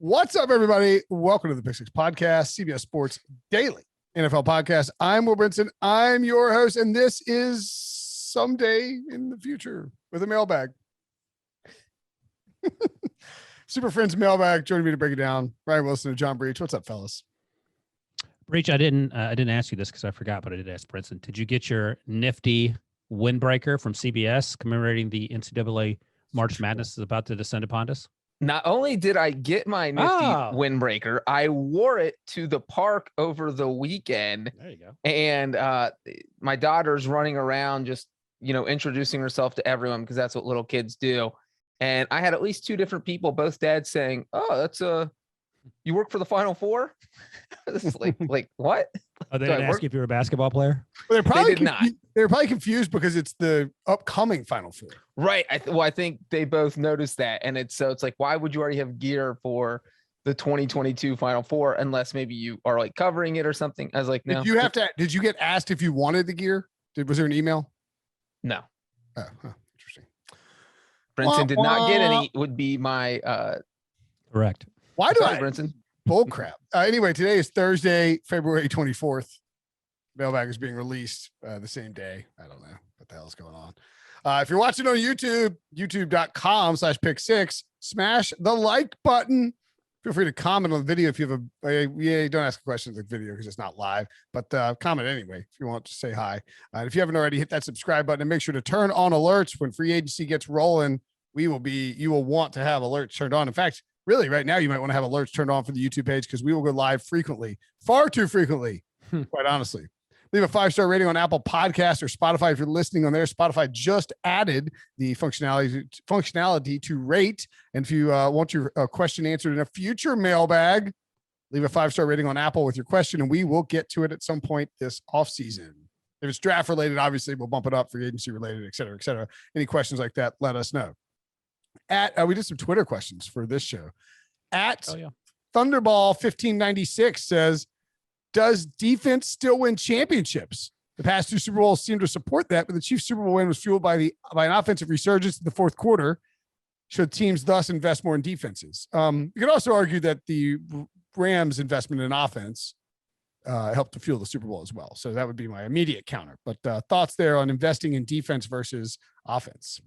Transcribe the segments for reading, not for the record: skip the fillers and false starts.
What's up, everybody? Welcome to the Pick Six Podcast, CBS Sports Daily NFL Podcast. I'm Will Brinson. I'm your host, and this is someday in the future with a mailbag. Super Friends mailbag. Joining me to break it down, Ryan Wilson and John Breech. What's up, fellas? Breech, I didn't ask you this because I forgot, but I did ask Brinson. Did you get your nifty windbreaker from CBS commemorating the NCAA March Madness is about to descend upon us? Not only did I get my nifty windbreaker, I wore it to the park over the weekend. There you go. And my daughter's running around just, introducing herself to everyone because that's what little kids do. And I had at least two different people, both dads, saying, "Oh, that's you work for the Final Four?" This is like what? Oh, they didn't ask you if you were a basketball player? Well, They did not. They're probably confused because it's the upcoming Final Four. Right. I think they both noticed that. And it's like, why would you already have gear for the 2022 Final Four unless maybe you are like covering it or something? I was like, no. Did you get asked if you wanted the gear? Was there an email? No. Oh, interesting. Brinson did not get any, would be my Correct. Why do I Brinson? bull crap? Anyway, today is Thursday, February 24th. Mailbag is being released the same day. I don't know what the hell is going on. If you're watching on YouTube, youtube.com/pick6, smash the like button. Feel free to comment on the video if you have don't ask questions in the video because it's not live, but comment anyway if you want to say hi. And if you haven't already, hit that subscribe button and make sure to turn on alerts when free agency gets rolling. You will want to have alerts turned on. In fact, really right now, you might want to have alerts turned on for the YouTube page because we will go live frequently, far too frequently, quite honestly. Leave a 5-star rating on Apple Podcasts or Spotify if you're listening on there. Spotify just added the functionality to rate. And if you want your question answered in a future mailbag, leave a 5-star rating on Apple with your question, and we will get to it at some point this offseason. If it's draft related, obviously we'll bump it up, free agency related, et cetera, et cetera. Any questions like that, let us know. We did some Twitter questions for this show. Thunderball 1596 says, does defense still win championships? The past two Super Bowls seem to support that, but the Chiefs Super Bowl win was fueled by an offensive resurgence in the fourth quarter. Should teams thus invest more in defenses? You could also argue that the Rams' investment in offense helped to fuel the Super Bowl as well. So that would be my immediate counter. But thoughts there on investing in defense versus offense?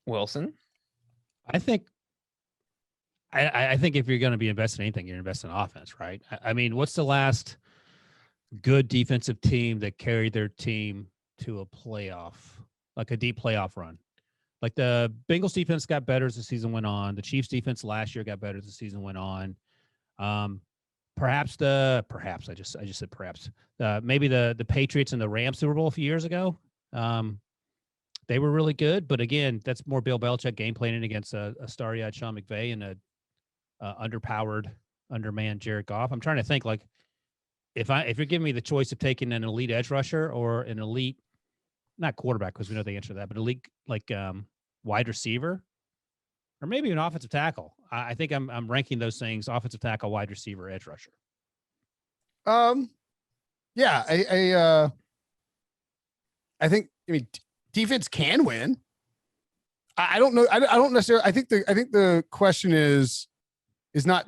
Wilson? I think if you're going to be investing in anything, you're investing in offense, right? I mean, what's the last good defensive team that carried their team to a playoff, like a deep playoff run? Like the Bengals defense got better as the season went on. The Chiefs defense last year got better as the season went on. Perhaps I just said perhaps. Maybe the Patriots and the Rams Super Bowl a few years ago. They were really good, but again, that's more Bill Belichick game planning against a starry-eyed Sean McVay and a underpowered, undermanned Jared Goff. I'm trying to think, like, if you're giving me the choice of taking an elite edge rusher or an elite, not quarterback because we know the answer to that, but elite wide receiver, or maybe an offensive tackle. I think I'm ranking those things: offensive tackle, wide receiver, edge rusher. Yeah, I think defense can win. I don't know. I don't necessarily. I think the question is not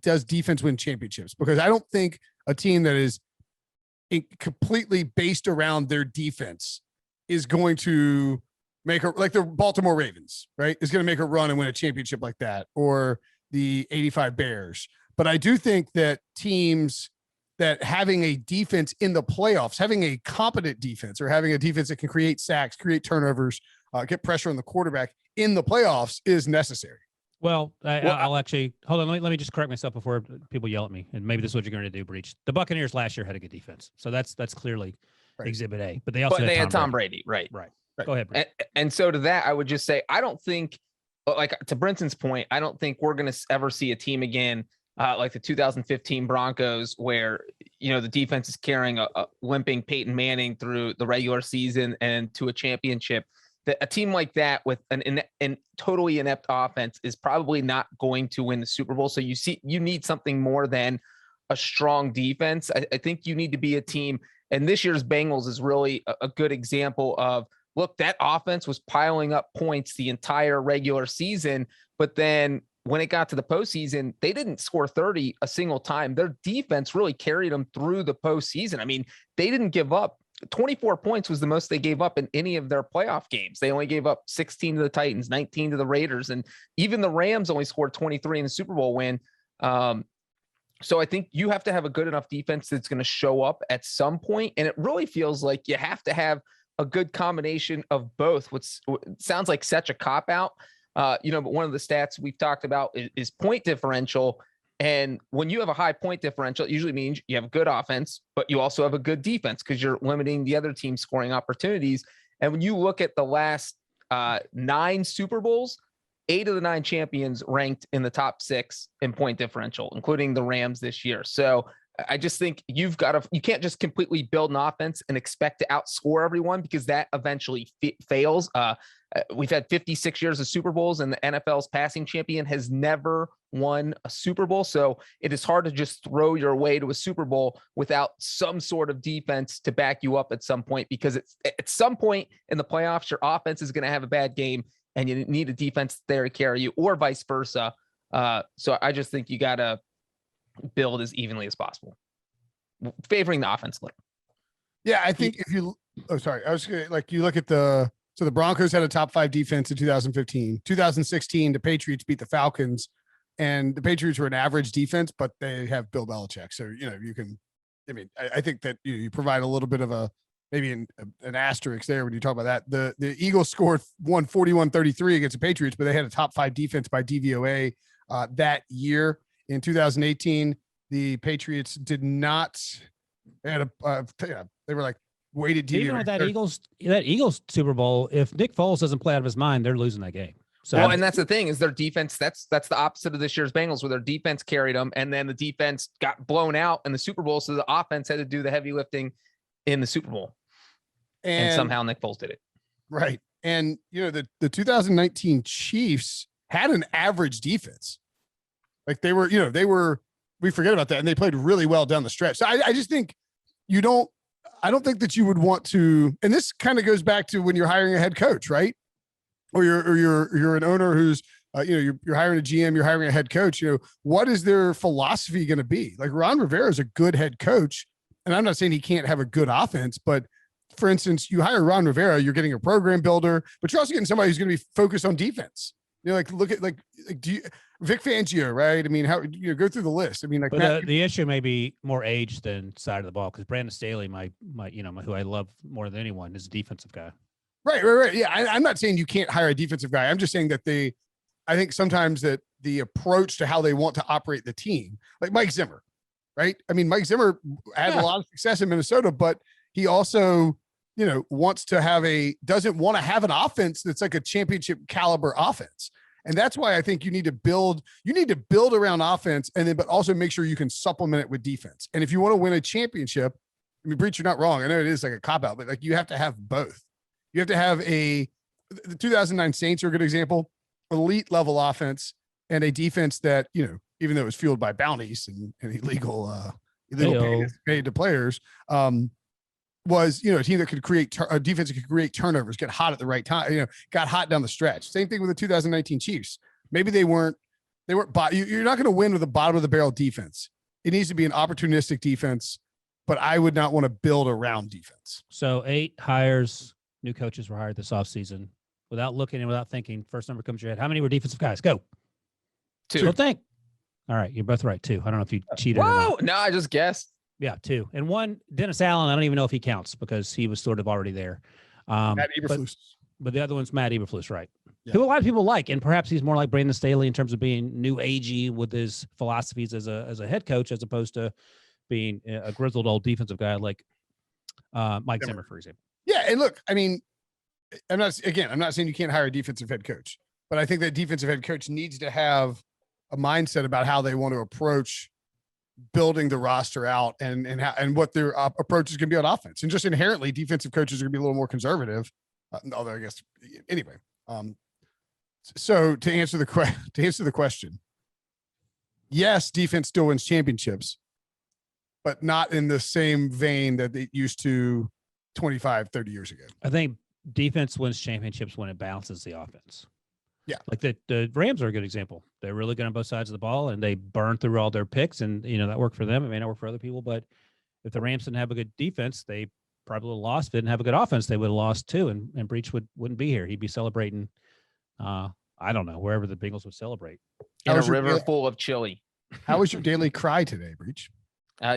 does defense win championships? Because I don't think a team that is completely based around their defense is going to make like the Baltimore Ravens, right? Is going to make a run and win a championship like that, or the 85 Bears. But I do think that teams that having a defense in the playoffs, having a competent defense, or having a defense that can create sacks, create turnovers, get pressure on the quarterback in the playoffs is necessary. Well, I'll actually hold on. Let me just correct myself before people yell at me. And maybe this is what you're going to do, Breech. The Buccaneers last year had a good defense, so that's clearly Exhibit A. But they also had Tom Brady. Right. Go ahead, Breech. And so to that, I would just say I don't think, like to Brinson's point, I don't think we're going to ever see a team again like the 2015 Broncos, where the defense is carrying a limping Peyton Manning through the regular season and to a championship. A team like that with an totally inept offense is probably not going to win the Super Bowl. So you need something more than a strong defense. I think you need to be a team, and this year's Bengals is really a good example of, look, that offense was piling up points the entire regular season, But then when it got to the postseason, they didn't score 30 a single time. Their defense really carried them through the postseason. I mean, they didn't give up. 24 points was the most they gave up in any of their playoff games. They only gave up 16 to the Titans, 19 to the Raiders, and even the Rams only scored 23 in the Super Bowl win. So I think you have to have a good enough defense that's going to show up at some point, and it really feels like you have to have a good combination of both. What sounds like such a cop-out, but one of the stats we've talked about is point differential. And when you have a high point differential, it usually means you have a good offense, but you also have a good defense because you're limiting the other team's scoring opportunities. And when you look at the last 9 Super Bowls, 8 of the 9 champions ranked in the top 6 in point differential, including the Rams this year. So I just think you can't just completely build an offense and expect to outscore everyone, because that eventually fails. We've had 56 years of Super Bowls, and the NFL's passing champion has never won a Super Bowl. So it is hard to just throw your way to a Super Bowl without some sort of defense to back you up at some point, because it's at some point in the playoffs, your offense is going to have a bad game and you need a defense there to carry you, or vice versa. So I just think you got to build as evenly as possible, favoring the offense a little. Yeah, I think I was gonna, you look at the Broncos had a top 5 defense in 2015. 2016, the Patriots beat the Falcons, and the Patriots were an average defense, but they have Bill Belichick. So, I think that you provide a little bit of maybe an asterisk there when you talk about that. The Eagles scored 41-33 against the Patriots, but they had a top 5 defense by DVOA that year. In 2018, the Patriots did not. They had they were like weighted DVOA. Even with that Eagles Super Bowl, if Nick Foles doesn't play out of his mind, they're losing that game. So, well, and that's the thing, is their defense. That's the opposite of this year's Bengals, where their defense carried them, and then the defense got blown out in the Super Bowl, so the offense had to do the heavy lifting in the Super Bowl, and somehow Nick Foles did it. Right, and the 2019 Chiefs had an average defense. Like they were, we forget about that, and they played really well down the stretch. So I just think I don't think that you would want to, and this kind of goes back to when you're hiring a head coach, right? Or you're an owner who's, you're hiring a GM, you're hiring a head coach. What is their philosophy going to be? Like Ron Rivera is a good head coach, and I'm not saying he can't have a good offense, but for instance, you hire Ron Rivera, you're getting a program builder, but you're also getting somebody who's going to be focused on defense. Look at Vic Fangio, right? I mean, how go through the list. I mean, but the issue may be more age than side of the ball, because Brandon Staley, who I love more than anyone, is a defensive guy. Right. Yeah, I'm not saying you can't hire a defensive guy. I'm just saying that I think sometimes that the approach to how they want to operate the team, like Mike Zimmer, right? I mean, Mike Zimmer had a lot of success in Minnesota, but he also, doesn't want to have an offense that's like a championship caliber offense. And that's why I think you need to build around offense, but also make sure you can supplement it with defense. And if you want to win a championship, I mean, Breech, you're not wrong. I know it is like a cop out, but you have to have both. You have to have the 2009 Saints are a good example, elite level offense and a defense that, even though it was fueled by bounties and illegal paid to players, was, a team that could create a defense that could create turnovers, get hot at the right time, got hot down the stretch. Same thing with the 2019 Chiefs. Maybe they weren't, you're not going to win with a bottom of the barrel defense. It needs to be an opportunistic defense, but I would not want to build around defense. So 8 hires, new coaches were hired this offseason. Without looking and without thinking, first number comes to your head. How many were defensive guys? Go. 2. Don't think. All right. You're both right. 2. I don't know if you cheated. Whoa. No, I just guessed. Yeah, 2. And 1, Dennis Allen, I don't even know if he counts because he was sort of already there. Matt Eberflus. But the other one's Matt Eberflus, right? Yeah. Who a lot of people like, and perhaps he's more like Brandon Staley in terms of being new agey with his philosophies as a head coach, as opposed to being a grizzled old defensive guy like Mike Zimmer, for example. Yeah, and look, I mean, I'm not saying you can't hire a defensive head coach, but I think that defensive head coach needs to have a mindset about how they want to approach building the roster out and what their approach is going to be on offense. And just inherently, defensive coaches are going to be a little more conservative. Although I guess anyway. So to answer the question, yes, defense still wins championships, but not in the same vein that it used to 25, 30 years ago. I think defense wins championships when it balances the offense. Yeah. Like the Rams are a good example. They're really good on both sides of the ball, and they burned through all their picks, and that worked for them. It may not work for other people, but if the Rams didn't have a good defense, they probably would have lost. If they didn't have a good offense, they would have lost too, and Breech wouldn't be here. He'd be celebrating, I don't know, wherever the Bengals would celebrate. In a river full of chili. How was your daily cry today, Breech?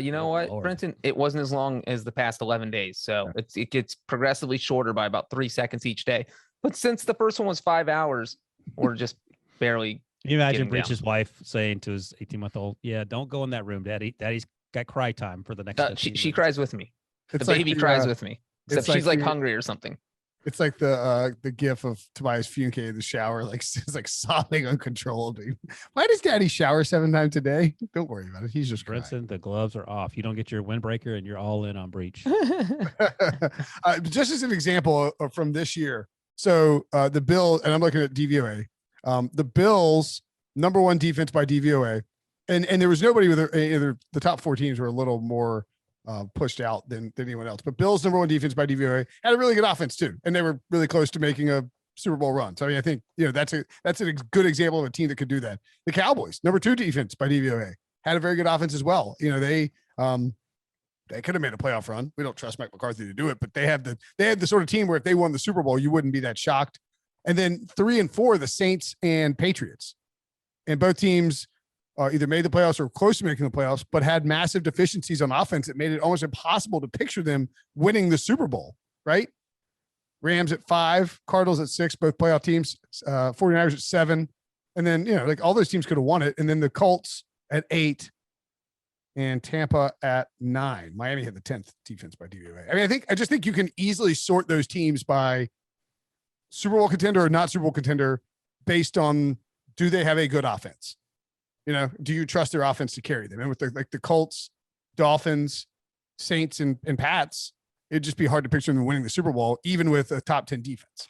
You know what, Lord. Brinson? It wasn't as long as the past 11 days. So it gets progressively shorter by about 3 seconds each day. But since the first one was 5 hours, we're just barely. Can you imagine getting Breech's down. wife saying to his 18-month-old, "Yeah, don't go in that room, Daddy. Daddy's got cry time for the next." She 15 minutes." cries with me. It's The baby cries with me. Except like she's like the- hungry or something. It's like the gif of Tobias Funke in the shower, like is like sobbing uncontrollably. Why does Daddy shower 7 times a day? Don't worry about it. He's just crying. Brinson, the gloves are off. You don't get your windbreaker, and you're all in on Breech. Just as an example from this year. So the Bills, and I'm looking at DVOA. The Bills #1 defense by DVOA, and there was nobody with either the top 4 teams were a little more pushed out than anyone else. But Bills #1 defense by DVOA had a really good offense too, and they were really close to making a Super Bowl run. So I mean, I think that's a good example of a team that could do that. The Cowboys #2 defense by DVOA had a very good offense as well. They could have made a playoff run. We don't trust Mike McCarthy to do it, but they had the sort of team where if they won the Super Bowl, you wouldn't be that shocked. And then 3 and 4, the Saints and Patriots, and both teams either made the playoffs or close to making the playoffs, but had massive deficiencies on offense that made it almost impossible to picture them winning the Super Bowl, right? Rams at 5, Cardinals at 6, both playoff teams, 49ers at 7. And then, like all those teams could have won it. And then the Colts at 8 and Tampa at 9. Miami had the 10th defense by DVOA. I mean, I just think you can easily sort those teams by Super Bowl contender or not Super Bowl contender based on, do they have a good offense? Do you trust their offense to carry them? And with the Colts, Dolphins, Saints, and Pats, it'd just be hard to picture them winning the Super Bowl, even with a top 10 defense.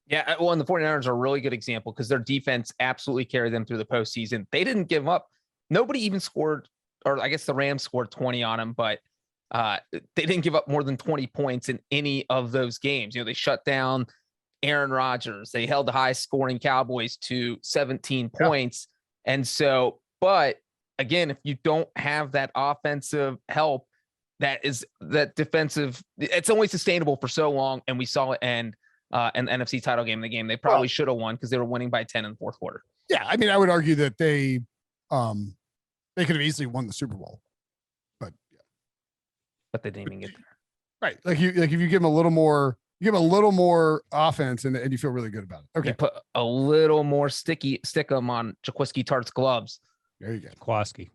Yeah, well, and the 49ers are a really good example because their defense absolutely carried them through the postseason. They didn't give up. Nobody even scored, or I guess the Rams scored 20 on them, but they didn't give up more than 20 points in any of those games. They shut down Aaron Rodgers. They held the highest scoring Cowboys to 17 points. And so, but again, if you don't have that offensive help, that defensive, it's only sustainable for so long. And we saw it end in the NFC title game, the game they probably should have won because they were winning by 10 in the fourth quarter. Yeah. I mean, I would argue that they could have easily won the Super Bowl, but they didn't even get there. Right. Like if you give them a little more, offense and you feel really good about it. Okay. You put a little more stick them on Jaquiski Tartt's gloves. There you go. Kwaski.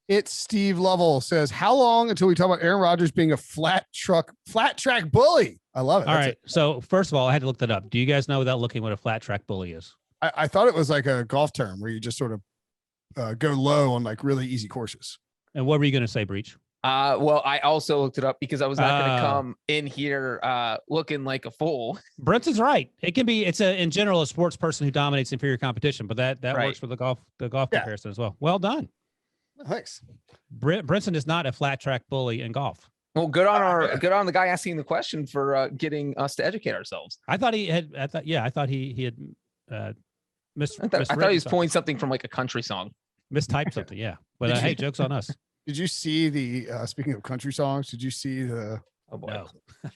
It's Steve Lovell says, how long until we talk about Aaron Rodgers being a flat track bully? I love it. All right. So first of all, I had to look that up. Do you guys know without looking what a flat track bully is? I thought it was like a golf term where you just sort of go low on like really easy courses. And what were you going to say, Breech? Well, I also looked it up because I was not going to come in here looking like a fool. Brinson's right. It's in general a sports person who dominates inferior competition, but that right. Works for the golf comparison as well. Well done. Thanks. Brinson is not a flat track bully in golf. Well, good on the guy asking the question for getting us to educate ourselves. I thought he had I thought he was pulling something from like a country song. Mistyped something, yeah. But hey, joke's on us. Did you see the speaking of country songs? Did you see the? Oh boy. No.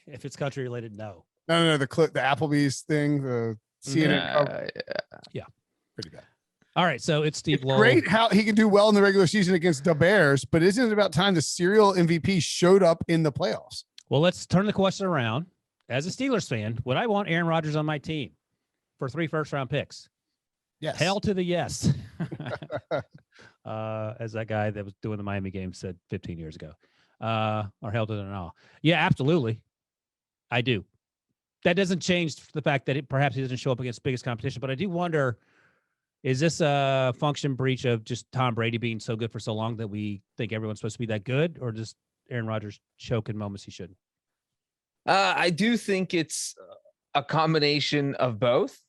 If it's country related, no. No. The Applebee's thing, the CNN. Yeah. Pretty bad. All right, so it's Steve Lowell. Great how he can do well in the regular season against the Bears, but isn't it about time the serial MVP showed up in the playoffs? Well, let's turn the question around. As a Steelers fan, would I want Aaron Rodgers on my team for 3 first-round picks? Yes. Hell to the yes. As that guy that was doing the Miami game said 15 years ago. Or hell to the no. Yeah, absolutely. I do. That doesn't change the fact that perhaps he doesn't show up against biggest competition, but I do wonder, is this a function Breech of just Tom Brady being so good for so long that we think everyone's supposed to be that good, or just Aaron Rodgers choke in moments he shouldn't? I do think it's a combination of both.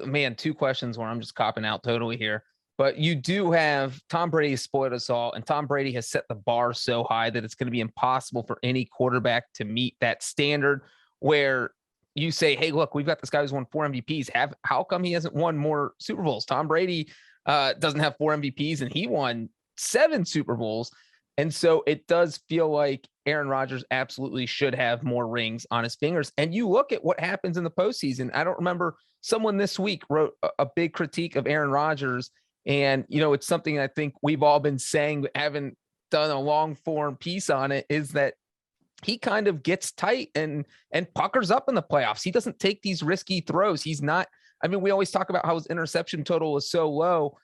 Man, 2 questions where I'm just copping out totally here. But you do have Tom Brady has spoiled us all, and Tom Brady has set the bar so high that it's going to be impossible for any quarterback to meet that standard where you say, hey, look, we've got this guy who's won 4 MVPs. How come he hasn't won more Super Bowls? Tom Brady doesn't have 4 MVPs, and he won 7 Super Bowls. And so it does feel like Aaron Rodgers absolutely should have more rings on his fingers. And you look at what happens in the postseason. I don't remember, someone this week wrote a big critique of Aaron Rodgers. And, it's something I think we've all been saying, but haven't done a long form piece on it, is that he kind of gets tight and puckers up in the playoffs. He doesn't take these risky throws. He's not, we always talk about how his interception total is so low.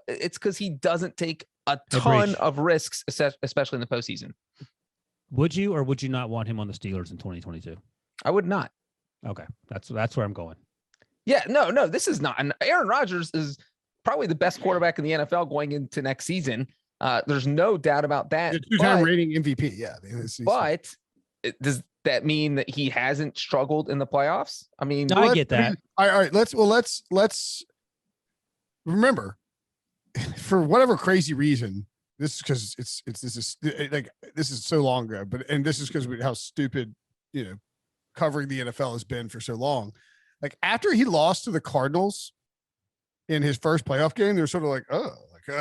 It's because he doesn't take a ton of risks, especially in the postseason. Would you or would you not want him on the Steelers in 2022? I would not. Okay. That's where I'm going. Yeah, no, this is not. And Aaron Rodgers is probably the best quarterback in the NFL going into next season. There's no doubt about that. Two-time rating MVP. Yeah. But does that mean that he hasn't struggled in the playoffs? No, I get that. All right. Let's remember, for whatever crazy reason, this is because this is so long ago, and this is because how stupid, covering the NFL has been for so long. Like, after he lost to the Cardinals in his first playoff game, they're sort of like,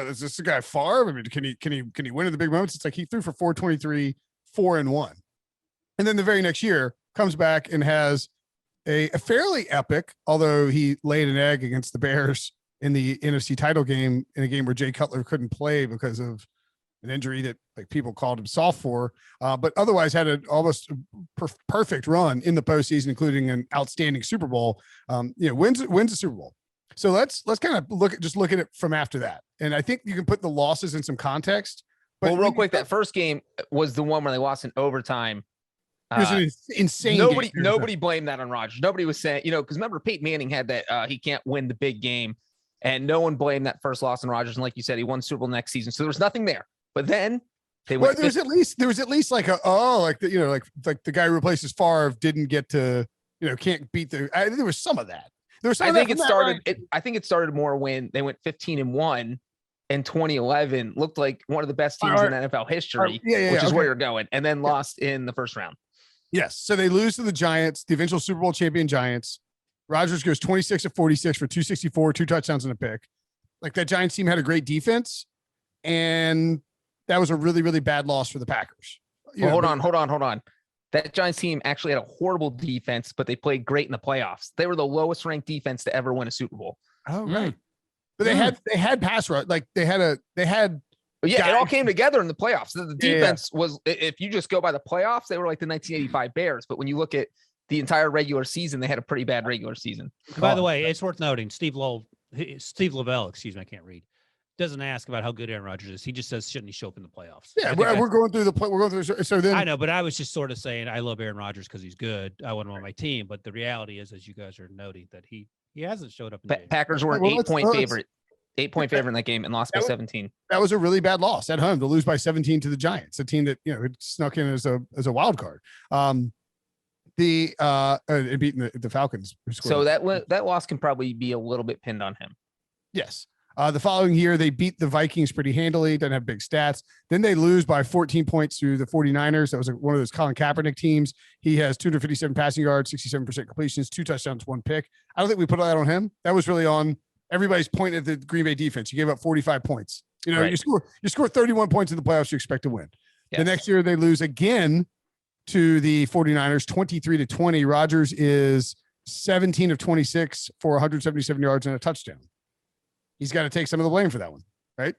is this the guy Favre? Can he win in the big moments? It's like he threw for 423, 4-1. And then the very next year comes back and has a fairly epic, although he laid an egg against the Bears in the NFC title game, in a game where Jay Cutler couldn't play because of an injury that people called him soft for, but otherwise had an almost perfect run in the postseason, including an outstanding Super Bowl. Wins a Super Bowl. So let's kind of look at it from after that. And I think you can put the losses in some context. But real quick, that first game was the one where they lost in overtime. It was an insane. Nobody blamed that on Rodgers. Nobody was saying, because remember, Peyton Manning had that he can't win the big game, and no one blamed that first loss on Rodgers. And like you said, he won Super Bowl next season, so there was nothing there. But then they went. There was at least like the guy who replaces Favre didn't get to can't beat the. There was some of that. There was. I think it started more when they went 15-1 in 2011. Looked like one of the best teams in NFL history, which is where you're going, and then lost in the first round. Yes, so they lose to the Giants, the eventual Super Bowl champion Giants. Rodgers goes 26 of 46 for 264, 2 touchdowns and a pick. Like, that Giants team had a great defense, and that was a really, really bad loss for the Packers. Hold on. That Giants team actually had a horrible defense, but they played great in the playoffs. They were the lowest ranked defense to ever win a Super Bowl. Oh, right. But they had pass rush. Like, they had. Yeah, it all came together in the playoffs. The defense was, if you just go by the playoffs, they were like the 1985 Bears. But when you look at the entire regular season, they had a pretty bad regular season. By the way, it's worth noting, Steve Lavelle, I can't read, doesn't ask about how good Aaron Rodgers is. He just says, shouldn't he show up in the playoffs? Yeah, we're going through. So then I know, but I was just sort of saying I love Aaron Rodgers because he's good. I want him on my team. But the reality is, as you guys are noting, that he hasn't showed up. Packers were an 8-point favorite. 8-point favorite in that game and lost by 17. That was a really bad loss at home to lose by 17 to the Giants, a team that had snuck in as a wild card. And beating the Falcons. So that loss can probably be a little bit pinned on him. Yes. The following year, they beat the Vikings pretty handily. Doesn't have big stats. Then they lose by 14 points to the 49ers. That was one of those Colin Kaepernick teams. He has 257 passing yards, 67% completions, 2 touchdowns, 1 pick. I don't think we put that on him. That was really on everybody's point at the Green Bay defense. You gave up 45 points. Right. You score 31 points in the playoffs, you expect to win. Yes. The next year they lose again to the 49ers, 23-20. Rodgers is 17 of 26 for 177 yards and a touchdown. He's got to take some of the blame for that one, right?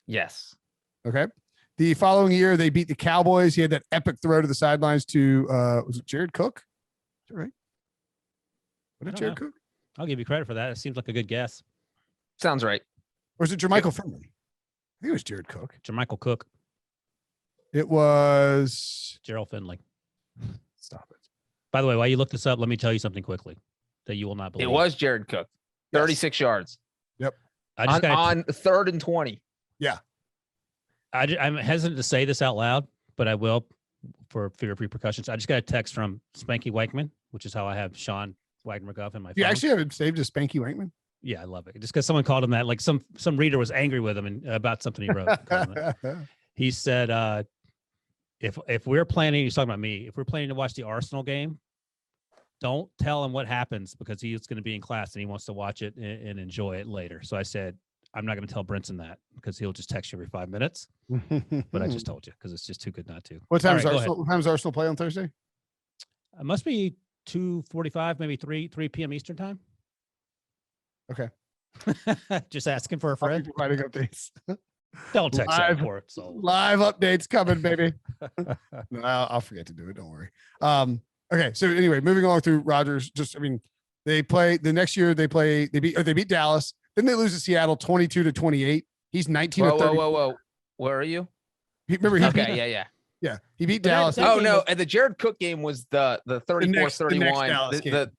Yes. Okay. The following year they beat the Cowboys. He had that epic throw to the sidelines to was it Jared Cook? Is that right? What did Jared Cook? I'll give you credit for that. It seems like a good guess. Sounds right. Or is it Jermichael Finley? I think it was Jared Cook. Jermichael Cook. It was Gerald Finley. Stop it. By the way, while you look this up, let me tell you something quickly that you will not believe. It was Jared Cook. 36 yards. Yep. On 3rd and 20. Yeah. I'm hesitant to say this out loud, but I will for fear of repercussions. I just got a text from Spanky Wakeman, which is how I have Sean Wagner McGuff in my phone. You actually have it saved as Spanky Wankman? Yeah, I love it. Just because someone called him that, like some reader was angry with him and about something he wrote. He said, if we're planning, he's talking about me, if we're planning to watch the Arsenal game, don't tell him what happens because he's going to be in class and he wants to watch it and enjoy it later. So I said, I'm not going to tell Brinson that because he'll just text you every 5 minutes. But I just told you because it's just too good not to. What time All right, what time does Arsenal play on Thursday? It must be 2:45, maybe 3 p.m. Eastern time. Okay. Just asking for a I'll friend. be providing updates. Don't text Live- that for it. So Live updates coming, baby. No, I'll forget to do it. Don't worry. Okay. So anyway, moving along through Rodgers. They play the next year. They beat Dallas. Then they lose to Seattle 22-28. He's 19 Whoa, or 30. whoa. Where are you? Remember he beat, Okay, yeah. He beat But that- Dallas. that Oh game no, was- and the Jared Cook game was the 34-31. Dallas game.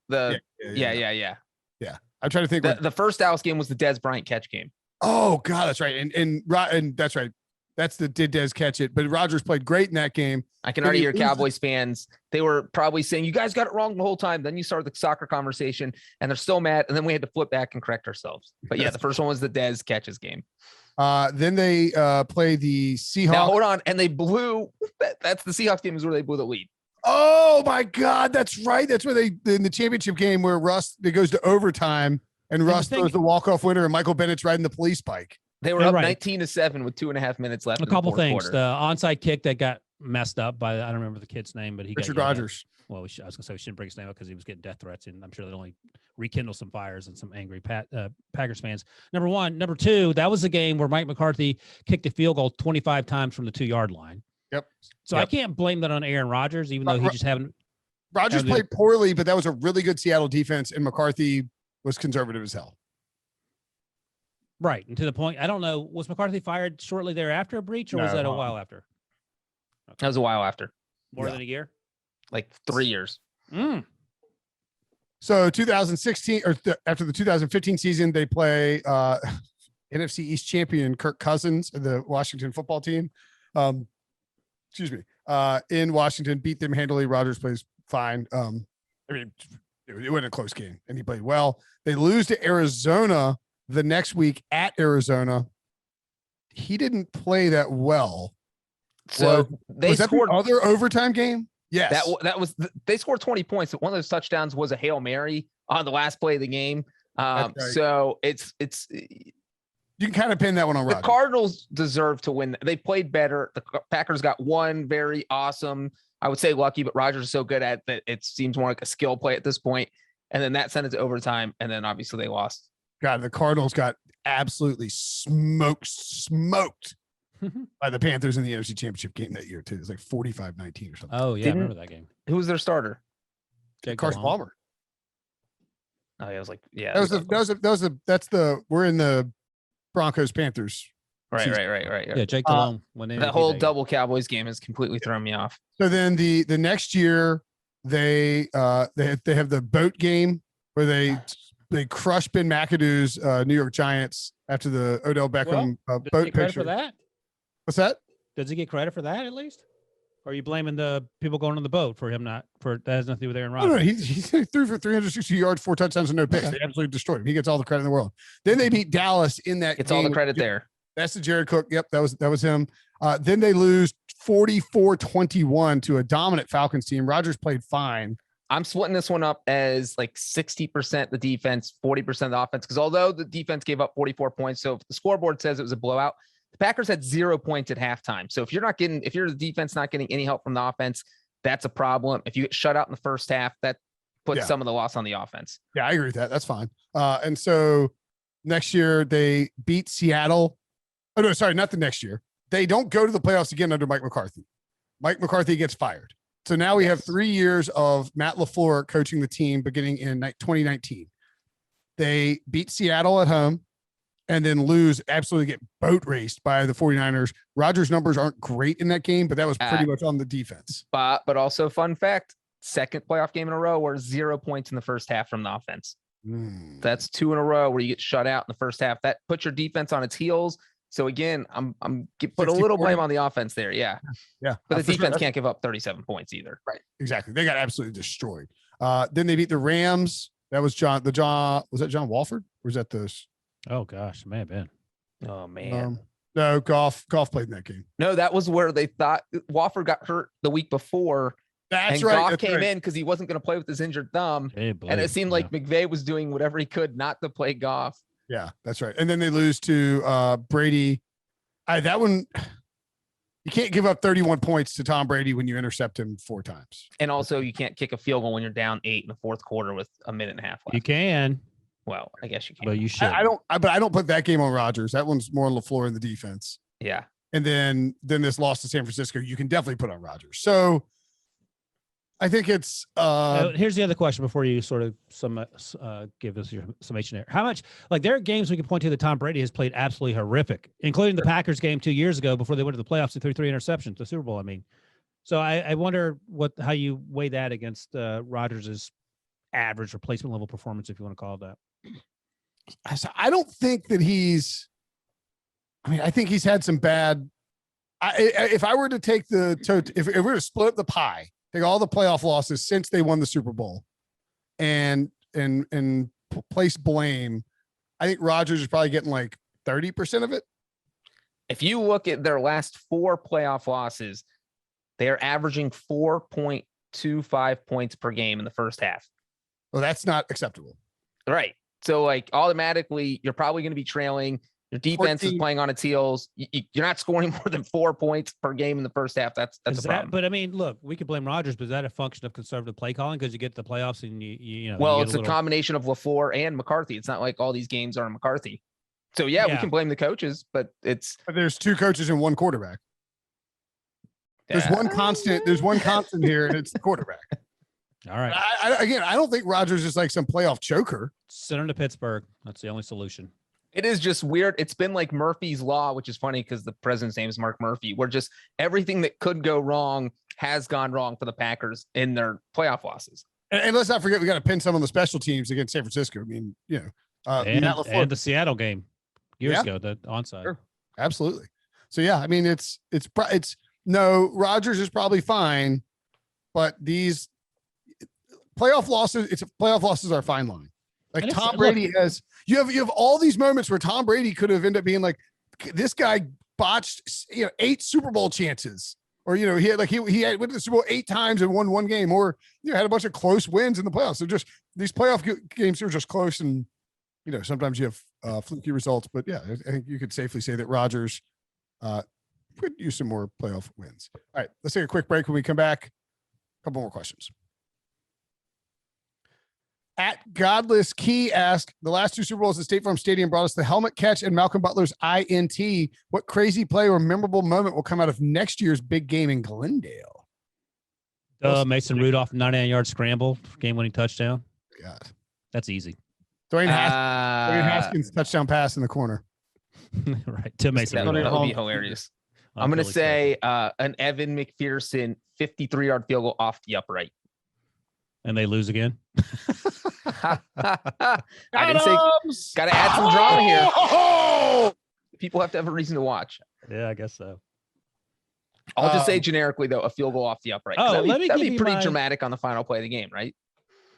Yeah. I'm trying to think. The first Dallas game was the Dez Bryant catch game. Oh God, that's right. And that's right. That's the did Dez catch it. But Rodgers played great in that game. I can already hear Cowboys fans. They were probably saying, you guys got it wrong the whole time. Then you started the soccer conversation and they're still mad. And then we had to flip back and correct ourselves. But yeah, the first one was the Dez catches game. Then they play the Seahawks. Now hold on. And they blew. That's the Seahawks game is where they blew the lead. Oh my God, that's right. That's where they in the championship game where it goes to overtime and Russ throws the walk-off winner and Michael Bennett's riding the police bike. They were up 19-7 with 2.5 minutes left. A couple things. Quarter. The onside kick that got messed up by I don't remember the kid's name, but he Richard got yelled at. Rodgers. Well, I was going to say we shouldn't bring his name up because he was getting death threats, and I'm sure they'll only rekindle some fires and some angry Packers fans. Number one. Number two, that was the game where Mike McCarthy kicked a field goal 25 times from the 2-yard line. Yep. So I can't blame that on Aaron Rodgers, even though he just haven't. Rodgers played poorly, but that was a really good Seattle defense, and McCarthy was conservative as hell. Right. And to the point, I don't know, was McCarthy fired shortly thereafter Breech, or was that a while after? That was a while after. More than a year? Like 3 years. So 2016 or after the 2015 season, they play NFC East champion Kirk Cousins and the Washington football team. In Washington, beat them handily. Rodgers plays fine. It wasn't a close game, and he played well. They lose to Arizona the next week at Arizona. He didn't play that well. So they scored the other overtime game. Yes, that was they scored 20 points. One of those touchdowns was a Hail Mary on the last play of the game. Right. So it's you can kind of pin that one on Rodgers. The Cardinals deserve to win. They played better. The Packers got one very awesome, I would say lucky, but Rodgers is so good at that it seems more like a skill play at this point. And then that sent it to overtime, and then obviously they lost. God, the Cardinals got absolutely smoked by the Panthers in the NFC Championship game that year too. It was like 45-19 or something. Oh yeah, I remember that game. Who was their starter? Carson Palmer. Oh yeah, I was like, yeah. That's we're in the Broncos Panthers. Right. Yeah, Jake Delhomme. That whole double Cowboys game has completely thrown me off. So then the next year they have the boat game where they crush Ben McAdoo's New York Giants after the Odell Beckham boat picture. For that? What's that? Does he get credit for that at least? Or are you blaming the people going on the boat for him that has nothing to do with Aaron Rodgers? No, he threw for 360 yards, 4 touchdowns, and no picks. They absolutely destroyed him. He gets all the credit in the world. Then they beat Dallas in that It's game. all the credit there. That's the Jared Cook. Yep, that was him. Then they lose 44-21 to a dominant Falcons team. Rodgers played fine. I'm splitting this one up as like 60% the defense, 40% the offense. Because although the defense gave up 44 points, so if the scoreboard says it was a blowout, the Packers had 0 points at halftime. So if you're the defense not getting any help from the offense, that's a problem. If you get shut out in the first half, that puts some of the loss on the offense. Yeah, I agree with that. That's fine. And so next year they beat Seattle. Oh no, sorry, not the next year. They don't go to the playoffs again under Mike McCarthy. Mike McCarthy gets fired. So now we have 3 years of Matt LaFleur coaching the team beginning in 2019. They beat Seattle at home and then absolutely get boat raced by the 49ers. Rodgers' numbers aren't great in that game, but that was pretty much on the defense. But also fun fact, second playoff game in a row where 0 points in the first half from the offense. That's 2 in a row where you get shut out in the first half. That puts your defense on its heels. So again, I'm put a little blame on the offense there. Yeah. But the defense can't give up 37 points either. Right. Exactly. They got absolutely destroyed. Then they beat the Rams. That was was that John Walford? Or was that this? Oh gosh, it may have been. Oh man. No, Goff played in that game. No, that was where they thought Walford got hurt the week before. That's and right. Goff That's came right. in because he wasn't going to play with his injured thumb. Hey, And it seemed like McVay was doing whatever he could not to play Goff. Yeah, that's right. And then they lose to Brady. That one, you can't give up 31 points to Tom Brady when you intercept him 4 times. And also, you can't kick a field goal when you're down 8 in the fourth quarter with a minute and a half left. You can. Well, I guess you can. But you should. But I don't put that game on Rodgers. That one's more on LaFleur in the defense. Yeah. And then this loss to San Francisco, you can definitely put on Rodgers. So I think it's here's the other question before you sort of give us your summation there. How much, like, there are games we can point to that Tom Brady has played absolutely horrific, including the Packers game 2 years ago before they went to the playoffs and threw 3 interceptions, the Super Bowl. I mean, so I wonder how you weigh that against Rodgers's average replacement level performance, if you want to call it that. I don't think that I think he's had some bad. If I were to take if we were to split up the pie, take all the playoff losses since they won the Super Bowl, and place blame, I think Rodgers is probably getting like 30% of it. If you look at their last 4 playoff losses, they are averaging 4.25 points per game in the first half. Well, that's not acceptable. Right. So, like, automatically, you're probably going to be trailing. Your defense 14. is playing on its heels. You're not scoring more than 4 points per game in the first half. That's a problem. But I mean, look, we could blame Rodgers, but is that a function of conservative play calling because you get to the playoffs and you know? Well, it's a combination of LaFleur and McCarthy. It's not like all these games are McCarthy. So we can blame the coaches, but there's 2 coaches and 1 quarterback. There's one constant. There's one constant here, and it's the quarterback. All right. I don't think Rodgers is like some playoff choker. Send him to Pittsburgh. That's the only solution. It is just weird. It's been like Murphy's Law, which is funny because the president's name is Mark Murphy, where just everything that could go wrong has gone wrong for the Packers in their playoff losses. And let's not forget, we got to pin some on the special teams against San Francisco. I mean, and the Seattle game years ago, the onside. Sure. Absolutely. So yeah, I mean, it's no, Rodgers is probably fine, but these playoff losses are a fine line. Like Tom Brady has, you have all these moments where Tom Brady could have ended up being like, this guy botched 8 Super Bowl chances, or he had went to the Super Bowl 8 times and won 1 game, or had a bunch of close wins in the playoffs. So just these playoff games are just close, and sometimes you have fluky results. But yeah, I think you could safely say that Rodgers could use some more playoff wins. All right, let's take a quick break. When we come back, a couple more questions. At Godless Key asked, the last 2 Super Bowls at State Farm Stadium brought us the helmet catch and Malcolm Butler's INT. What crazy play or memorable moment will come out of next year's big game in Glendale? Mason Rudolph 99-yard scramble, game-winning touchdown. God, that's easy. Dwayne Haskins touchdown pass in the corner. Right, to Mason Rudolph. That would be hilarious. I'm going to say an Evan McPherson 53-yard field goal off the upright. And they lose again. I didn't say, got to add some drama here. People have to have a reason to watch. Yeah, I guess so. I'll just say generically, though, a field goal off the upright. That'd be pretty dramatic on the final play of the game, right?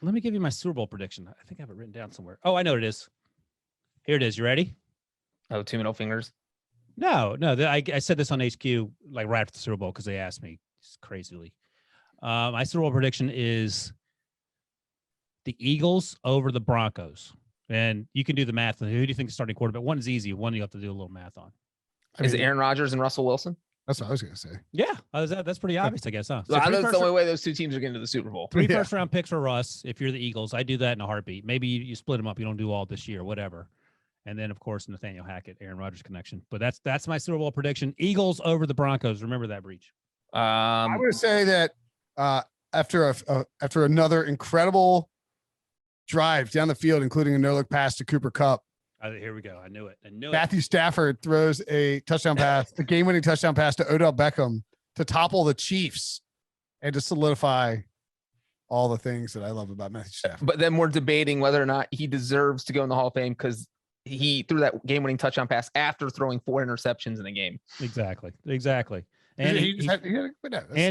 Let me give you my Super Bowl prediction. I think I have it written down somewhere. Oh, I know what it is. Here it is. You ready? Oh, 2 middle fingers. No. I said this on HQ like right after the Super Bowl because they asked me crazily. My Super Bowl prediction is the Eagles over the Broncos. And you can do the math. Who do you think is starting quarterback? One is easy. One you have to do a little math on. Is it Aaron Rodgers and Russell Wilson? That's what I was going to say. Yeah. That's pretty obvious, I guess, huh? So that's the only way those 2 teams are getting to the Super Bowl. 3 first-round picks for Russ if you're the Eagles. I do that in a heartbeat. Maybe you split them up. You don't do all this year, whatever. And then, of course, Nathaniel Hackett, Aaron Rodgers connection. But that's my Super Bowl prediction. Eagles over the Broncos. Remember that, Breech. I'm going to say that after another incredible drive down the field, including a no-look pass to Cooper Kupp. Here we go. I knew it. Matthew Stafford throws a touchdown pass, a game-winning touchdown pass to Odell Beckham to topple the Chiefs and to solidify all the things that I love about Matthew Stafford. But then we're debating whether or not he deserves to go in the Hall of Fame because he threw that game-winning touchdown pass after throwing 4 interceptions in a game. Exactly. And he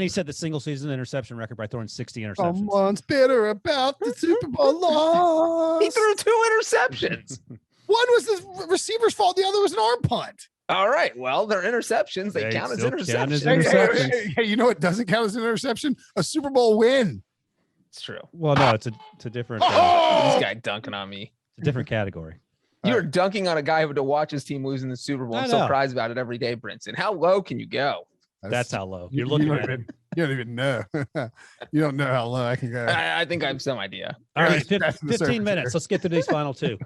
set the single season interception record by throwing 60 interceptions. Someone's bitter about the Super Bowl loss. He threw 2 interceptions. One was the receiver's fault. The other was an arm punt. All right. Well, they're interceptions. They They count as still count as interceptions. interceptions. Hey, you know what doesn't count as an interception? A Super Bowl win. It's true. Well, no, it's a different Oh! This guy dunking on me. it's a different category. You're dunking on a guy who had to watch his team lose in the Super Bowl I and still know. cries about it every day, Brinson. How low can you go? That's how low. you- You're looking you at don't it. even- You don't even know. You don't know how low I can go. I think I have some idea. All right, scratching the 15 surface minutes. here. Let's get through these final two.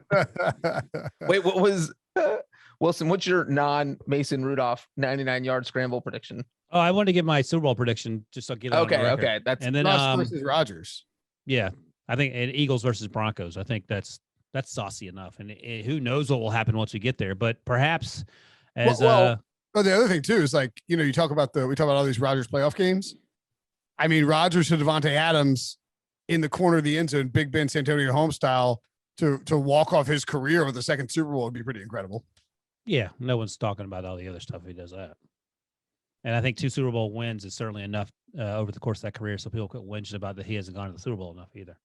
Wait, what was Wilson? What's your non-Mason Rudolph 99-yard scramble prediction? Oh, I wanted to give my Super Bowl prediction just so I'll get it on the Okay, record. okay, that's And then Ross versus Rogers. yeah, I think and Eagles versus Broncos. I think that's saucy enough. And who knows what will happen once we get there? But perhaps as Well, the other thing too is like, you know, we talk about all these Rodgers playoff games. I mean, Rodgers to Devontae Adams in the corner of the end zone, Big Ben Santonio home style to walk off his career with the second Super Bowl would be pretty incredible. yeah, no one's talking about all the other stuff if he does that. And I think 2 Super Bowl wins is certainly enough over the course of that career, so people quit whinging about that he hasn't gone to the Super Bowl enough either.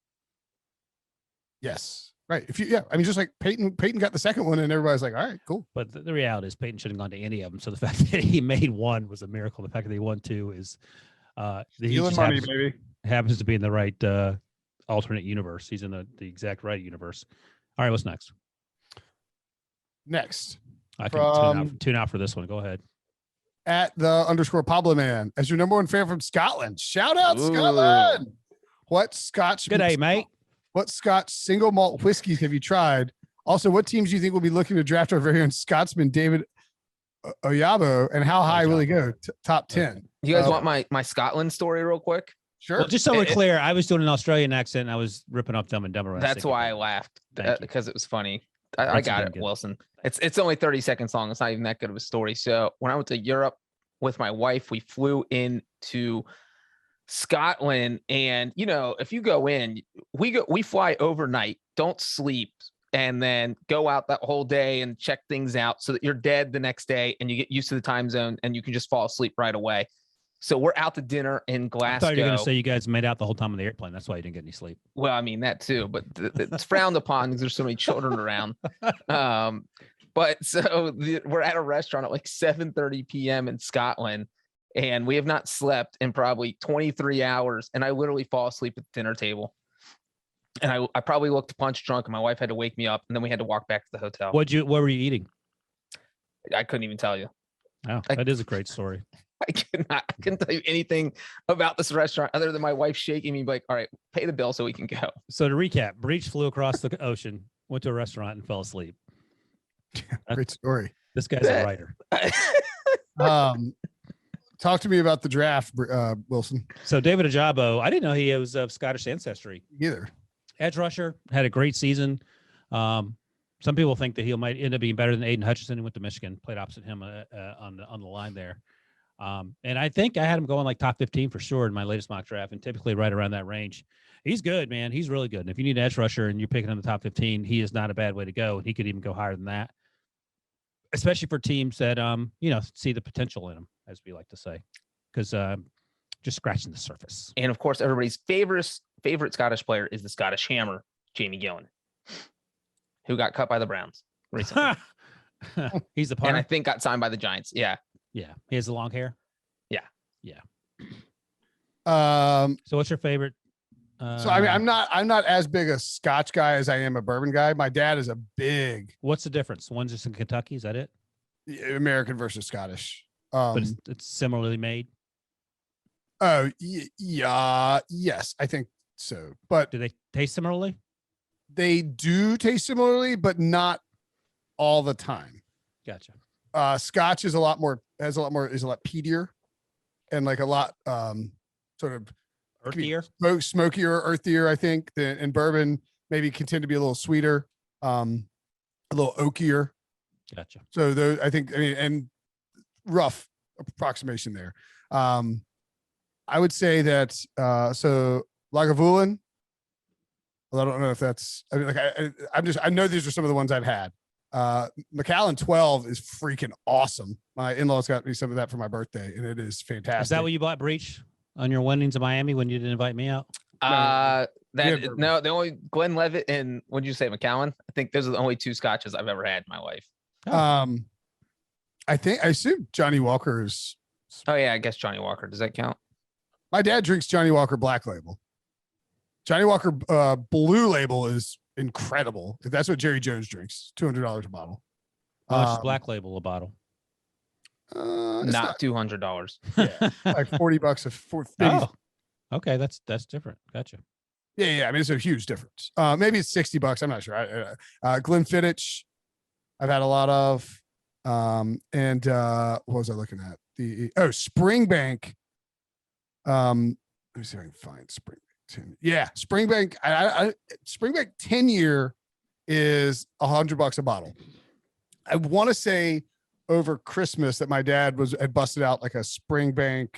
Yes. Right. I mean, just like Peyton got the second one and everybody's like, all right, cool. But the reality is Peyton shouldn't have gone to any of them. So the fact that he made one was a miracle. The fact that he won 2 is he Stealing just money, baby. happens to be in the right alternate universe. He's in the exact right universe. All right, what's next? Next. I can tune out for this one. Go ahead. At the _ Pablo Man as your number one fan from Scotland. Shout out Ooh. Scotland. What Scotch? Good day, mate. What Scotch single malt whiskeys have you tried? Also, what teams do you think will be looking to draft our very own Scotsman, David Oyabo, and how high will he go? Top 10. You guys want my Scotland story real quick? Sure. Well, just so we're clear, I was doing an Australian accent and I was ripping up Dumb and Dumber. when I was That's thinking why I about it. laughed Thank you. because it was funny. I Brinson got did it, good. Wilson. It's only 30 seconds long. It's not even that good of a story. So when I went to Europe with my wife, we flew into Scotland, and you know, if you go in, we fly overnight, don't sleep, and then go out that whole day and check things out so that you're dead the next day and you get used to the time zone and you can just fall asleep right away. So we're out to dinner in Glasgow. I thought you were going to say you guys made out the whole time on the airplane. That's why you didn't get any sleep. Well, I mean that too, but it's frowned upon because there's so many children around. But so we're at a restaurant at like 7:30 p.m. in Scotland, and we have not slept in probably 23 hours. And I literally fall asleep at the dinner table. And I probably looked punch drunk, and my wife had to wake me up, and then we had to walk back to the hotel. What were you eating? I couldn't even tell you. Oh, that is a great story. I couldn't tell you anything about this restaurant other than my wife shaking me like, all right, pay the bill so we can go. So to recap, Breech flew across the ocean, went to a restaurant, and fell asleep. Great story. This guy's a writer. Talk to me about the draft, Wilson. So David Ajabo, I didn't know he was of Scottish ancestry. Either. Edge rusher, had a great season. Some people think that he might end up being better than Aiden Hutchinson. He went to Michigan, played opposite him on the line there. And I think I had him going like top 15 for sure in my latest mock draft, and typically right around that range. He's good, man. He's really good. And if you need an edge rusher and you're picking in the top 15, he is not a bad way to go. And he could even go higher than that, especially for teams that, see the potential in him, as we like to say, because just scratching the surface. And of course, everybody's favorite Scottish player is the Scottish Hammer, Jamie Gillan, who got cut by the Browns recently. He's the And I part. think got signed by the Giants. Yeah. Yeah. He has the long hair. Yeah. So what's your favorite? So I mean, I'm not as big a Scotch guy as I am a bourbon guy. My dad is a big What's the difference? One's just in Kentucky. Is that it? American versus Scottish. But it's similarly made. Yeah, yes, I think so. But Do they taste similarly? they do taste similarly, but not all the time. Gotcha. Scotch is a lot peatier and like a lot sort of Earthier. smokier, earthier, I think, and bourbon maybe can tend to be a little sweeter, a little oakier. Gotcha. So those, and rough approximation there. I would say that so Lagavulin. Well, I don't know if that's. I mean, like I know these are some of the ones I've had. Macallan 12 is freaking awesome. My in-laws got me some of that for my birthday, and it is fantastic. Is that what you bought, Breech, on your winnings in Miami when you didn't invite me out? The only Glenn Levitt and what did you say, McCowan? I think those are the only two scotches I've ever had in my life. I assume Johnny Walker's. Oh yeah, I guess Johnny Walker. Does that count? My dad drinks Johnny Walker Black Label. Johnny Walker Blue Label is incredible. If that's what Jerry Jones drinks, $200 a bottle. How much is Black Label a bottle? Not $200. Yeah, like $40 for. Oh, okay, that's different. Gotcha. Yeah. I mean, it's a huge difference. Maybe it's $60. I'm not sure. Glenfiddich, I've had a lot of. And what was I looking at? Springbank. Let me see if I can find Springbank 10. Yeah, Springbank. Springbank 10-year is $100 a bottle. I want to say over Christmas that my dad had busted out like a Springbank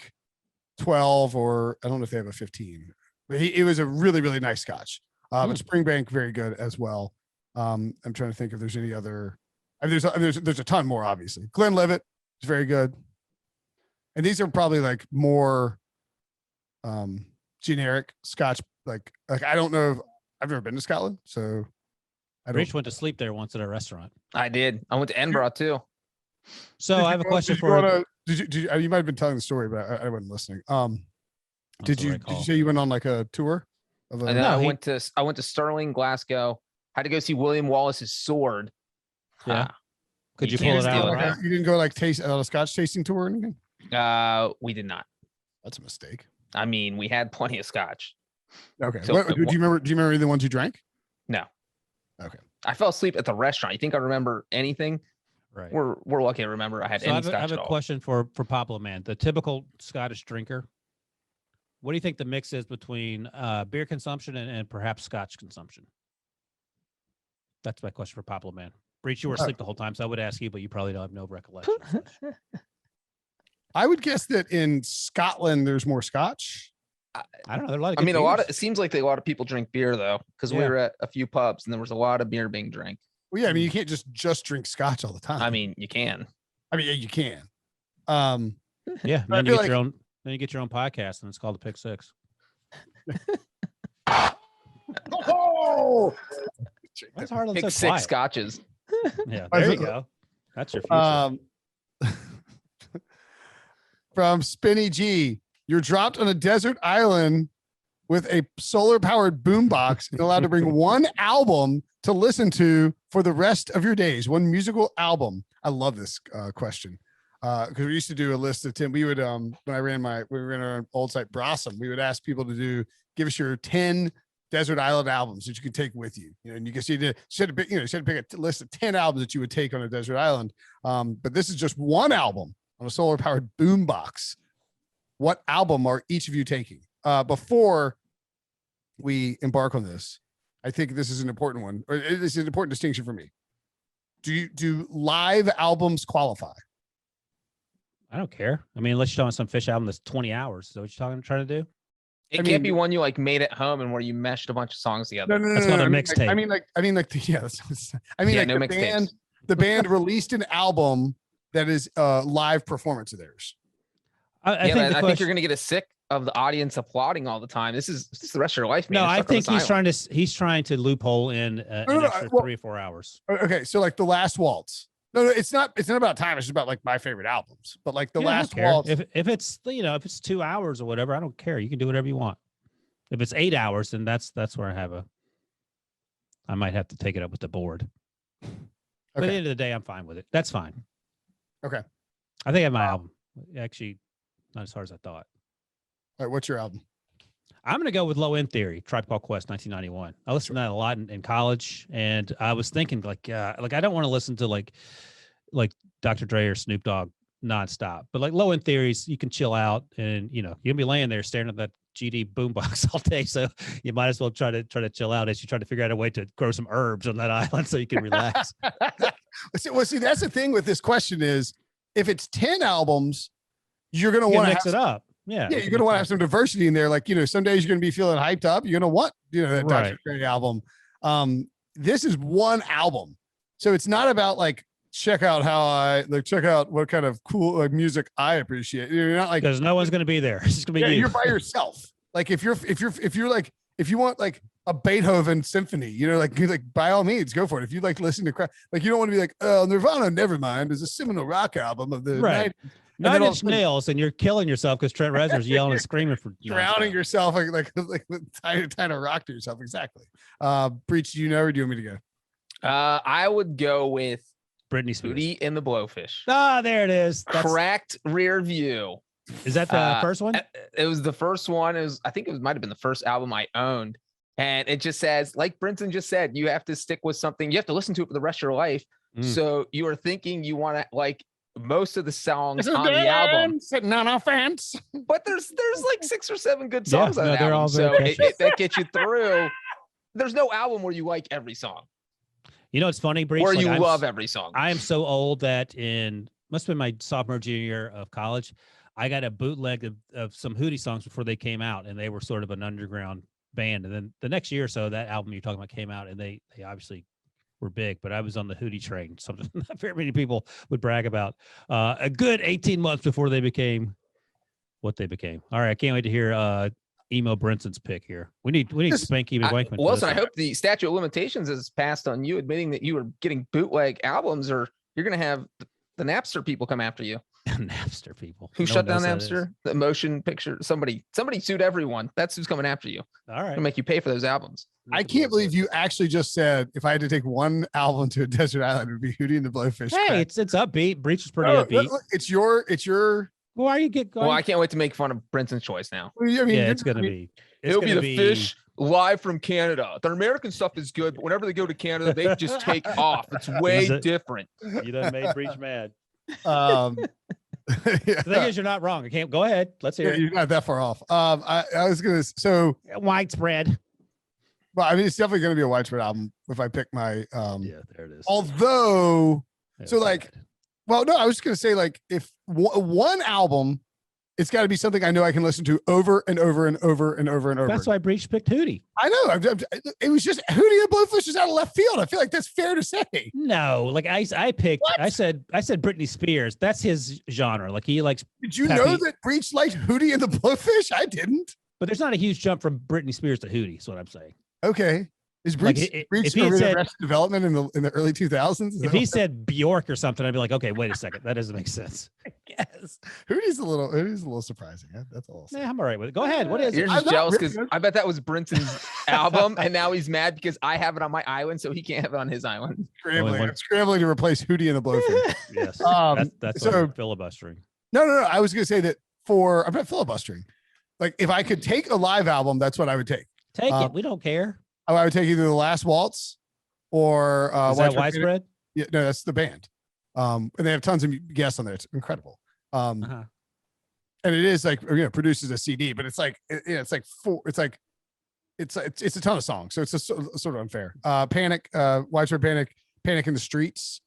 12, or I don't know if they have a 15. But it was a really, really nice scotch. But Springbank, very good as well. I'm trying to think if there's any other. I mean, there's a ton more, obviously. Glenlivet is very good. And these are probably like more generic scotch. Like I don't know if I've never been to Scotland, so I don't. Breech went to sleep there once at a restaurant. I did. I went to Edinburgh too. So I have a question for you might have been telling the story, but I wasn't listening. Did you say you went on like a tour? And then I went to Stirling, Glasgow. Had to go see William Wallace's sword. Yeah. Could you pull it out? You didn't go like taste a scotch tasting tour or anything? We did not. That's a mistake. I mean, we had plenty of scotch. Okay. So, do you remember the ones you drank? No. Okay. I fell asleep at the restaurant. You think I remember anything? Right. We're lucky to remember I had any scotch. I have a question for Papa Man. The typical Scottish drinker. What do you think the mix is between beer consumption and perhaps scotch consumption? That's my question for Papa Man. Breech, you were asleep the whole time, so I would ask you, but you probably don't have no recollection. I would guess that in Scotland there's more scotch. I don't know. There are a lot of. It seems like a lot of people drink beer though, because we were at a few pubs and there was a lot of beer being drank. Well, yeah, I mean, you can't just drink scotch all the time. I mean, you can. I mean, yeah, you can. Yeah, then you get your own podcast, and it's called the Pick Six. Oh, that's hard. Pick six scotches. Yeah, there you go. That's your future. From Spinny G, you're dropped on a desert island with a solar-powered boombox and allowed to bring one album to listen to for the rest of your days. One musical album. I love this question because we used to do a list of 10. We would when we ran our old site Brossom, we would ask people to give us your 10 desert island albums that you can take with you. And you can see you had to pick a list of 10 albums that you would take on a desert island. But this is just one album on a solar powered boombox. What album are each of you taking? Before we embark on this, I think this is an important one, or this is an important distinction for me. Do live albums qualify? I don't care. I mean, unless you're talking some Fish album that's 20 hours. Is that what you're trying to do? It can't be one you like made at home and where you meshed a bunch of songs together. No, that's not a mixtape. The band released an album that is a live performance of theirs. I think you're going to get a sick of the audience applauding all the time. This is the rest of your life, man. No, I think he's trying to loophole in an extra 3 or 4 hours. Okay, so like The Last Waltz. No, it's not about time. It's just about like my favorite albums. But like The Last Waltz. If it's 2 hours or whatever, I don't care. You can do whatever you want. If it's 8 hours, then that's where I might have to take it up with the board. Okay. But at the end of the day, I'm fine with it. That's fine. Okay. I think I have my album. Actually, not as hard as I thought. All right, what's your album? I'm going to go with Low End Theory, Tribe Called Quest, 1991. I listened to that a lot in college, and I was thinking like I don't want to listen to like Dr. Dre or Snoop Dogg nonstop, but like Low End Theories, you can chill out, and you're gonna be laying there staring at that GD boombox all day, so you might as well try to chill out as you try to figure out a way to grow some herbs on that island so you can relax. Well, see, that's the thing with this question is if it's 10 albums, you're gonna want to mix it up. Yeah, you're going to want to have some diversity in there. Like, some days you're going to be feeling hyped up. You're going to want, that Dr. Dre album. This is one album. So it's not about like, check out what kind of cool music I appreciate. You're not like, because no one's going to be there. It's just going to be you. You're by yourself. Like if you want like a Beethoven symphony. Like by all means, go for it. If you like listen to like, you don't want to be like, oh, Nirvana, Nevermind is a seminal rock album of the Right. 90s. Nine Inch Nails, and you're killing yourself because Trent Reznor's yelling and screaming for drowning yourself like trying to rock to yourself. Exactly. Breech, do you know, or do you want me to go? I would go with Britney Spears. Hootie and the Blowfish. Ah, there it is. Cracked Rear View. Is that the first one? It was the first one. I think it might have been the first album I owned. And it just says, like Brinson just said, you have to stick with something. You have to listen to it for the rest of your life. So you are thinking you want to like most of the songs on the album. Sitting on a fence. But there's like 6 or 7 good songs on that album. So that gets you through. There's no album where you like every song. You know, it's funny, Breech. Or you love every song. I am so old that must have been my sophomore, junior year of college, I got a bootleg of some Hootie songs before they came out, and they were sort of an underground band. And then the next year or so, that album you're talking about came out, and they obviously were big, but I was on the Hootie train, something not very many people would brag about. A good 18 months before they became what they became. All right, I can't wait to hear emo Brinson's pick here. We need Spanky McWankman. Wilson, I hope the statute of limitations is passed on you admitting that you were getting bootleg albums, or you're going to have the Napster people come after you. Napster people. Who shut down Napster? The motion picture. Somebody sued everyone. That's who's coming after you. All right. To make you pay for those albums. I can't believe you actually just said if I had to take one album to a desert island, it would be Hootie and the Blowfish. Hey, it's upbeat. Breech is pretty upbeat. Look, it's your. Why are you get going? Well, I can't wait to make fun of Brinson's choice now. I mean, yeah, it's gonna be. It'll be the Fish live from Canada. Their American stuff is good, but whenever they go to Canada, they just take off. It's way different. You done made Breech mad. The thing is, you're not wrong. I can't. Go ahead. Let's hear it. You're not that far off. I was gonna widespread. Well, I mean, it's definitely gonna be a widespread album if I pick my. Yeah, there it is. Although, well, no, I was just gonna say like if one album, it's got to be something I know I can listen to over and over and over and over and over. That's why Breech picked Hootie. I know. It was just Hootie and Blowfish was out of left field. I feel like that's fair to say. No, like I picked. What? I said Britney Spears. That's his genre. Like he likes. Did you know that Breech liked Hootie and the Blowfish? I didn't. But there's not a huge jump from Britney Spears to Hootie. Is what I'm saying. Okay. Is Breech Arrested Development in the early 2000s? If he said Bjork or something, I'd be like, okay, wait a second, that doesn't make sense. Yes, Hootie's a little surprising. That's all. Yeah, I'm all right with it. Go ahead. What is You're it? just jealous because I bet that was Brinson's album, and now he's mad because I have it on my island, so he can't have it on his island. I'm scrambling to replace Hootie and the Blowfish. Yes, that's so filibustering. No. I was going to say that I'm not filibustering. Like if I could take a live album, that's what I would take. Take it. We don't care. I would take either The Last Waltz or is that Widespread? Yeah, no, that's the band. And they have tons of guests on there. It's incredible. And it is like produces a CD, but it's like it's a ton of songs, so it's just sort of unfair. Panic, Widespread Panic in the Streets,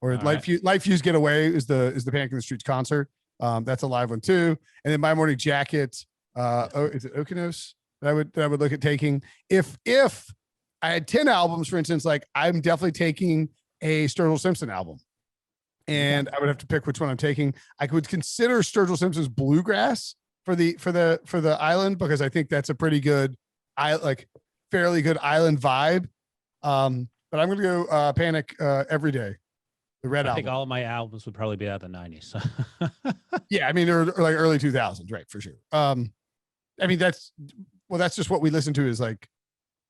or Life Fuse Get Away is the Panic in the Streets concert. That's a live one too. And then My Morning Jacket. Is it Okinos? I would look at taking if I had 10 albums, for instance, like I'm definitely taking a Sturgill Simpson album, and I would have to pick which one I'm taking. I would consider Sturgill Simpson's Bluegrass for the island, because I think that's a pretty good, fairly good island vibe. But I'm going to go Panic Every Day, the Red album. I think all of my albums would probably be out of the 90s. So. Yeah, I mean they're like early 2000s, right, for sure. I mean that's just what we listen to is like,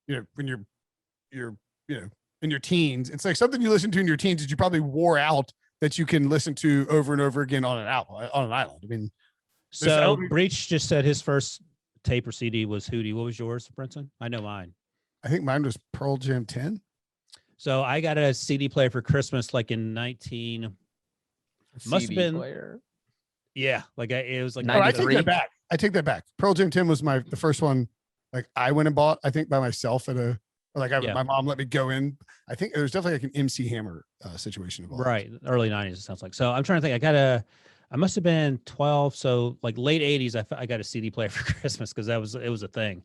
when you're in your teens. It's like something you listen to in your teens that you probably wore out that you can listen to over and over again on an island. I mean, so Breech just said his first tape or CD was Hootie. What was yours, Brinson? I know mine. I think mine was Pearl Jam 10. So I got a CD player for Christmas, like in 19. Must have been. Player. Yeah, like it was like. No, I take that back. Pearl Jam 10 was the first one. Like I went and bought, I think by myself my mom let me go in. I think there's definitely like an MC Hammer situation involved. Right, early 90s. It sounds like. So I'm trying to think. I must have been 12. So like late 80s, I got a CD player for Christmas because it was a thing.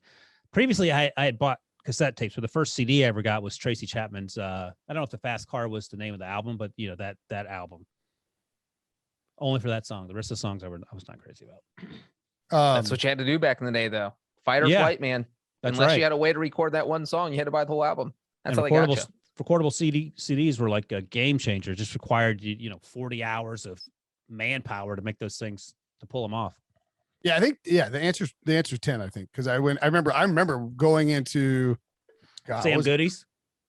Previously, I had bought cassette tapes. So the first CD I ever got was Tracy Chapman's. I don't know if The Fast Car was the name of the album, but that album. Only for that song. The rest of the songs I was not crazy about. That's what you had to do back in the day, though. Fight or flight, man. That's Unless right. you had a way to record that one song, you had to buy the whole album. That's And how they got you. recordable CDs were like a game changer. Just required 40 hours of manpower to make those things, to pull them off. Yeah, I think the answer's 10. I think because I remember going into Sam Goodies.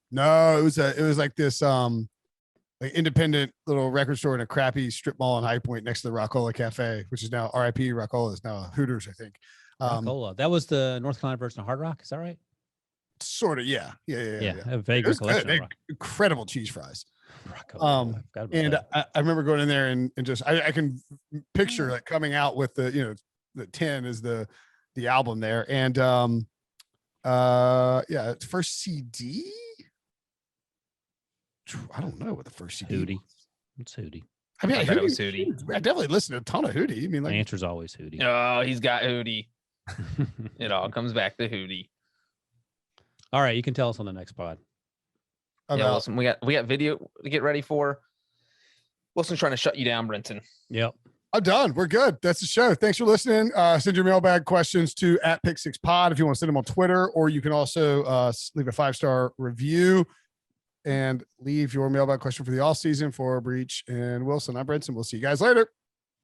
No, it was like this like independent little record store in a crappy strip mall in High Point next to the Rockola Cafe, which is now RIP Rockola, is now Hooters, I think. Rockola. That was the North Carolina version of Hard Rock. Is that right? Sort of, yeah. I have a vague recollection. They had incredible cheese fries. Rockola. And I remember going in there and just I can picture like coming out with the 10 is the album there, and it's first CD. I don't know what the first CD. Hootie. It's Hootie. I mean, it was Hootie. I definitely listened to a ton of Hootie. I mean, The like, answer's always Hootie. Oh, he's got Hootie. It all comes back to Hootie. All right, you can tell us on the next pod. Yeah, Wilson, we got video to get ready for. Wilson's trying to shut you down, Brinson. Yep. I'm done. We're good. That's the show. Thanks for listening. Send your mailbag questions to @Pick6Pod if you want to send them on Twitter, or you can also leave a 5-star review and leave your mailbag question for the all season for Breech and Wilson. I'm Brinson. We'll see you guys later.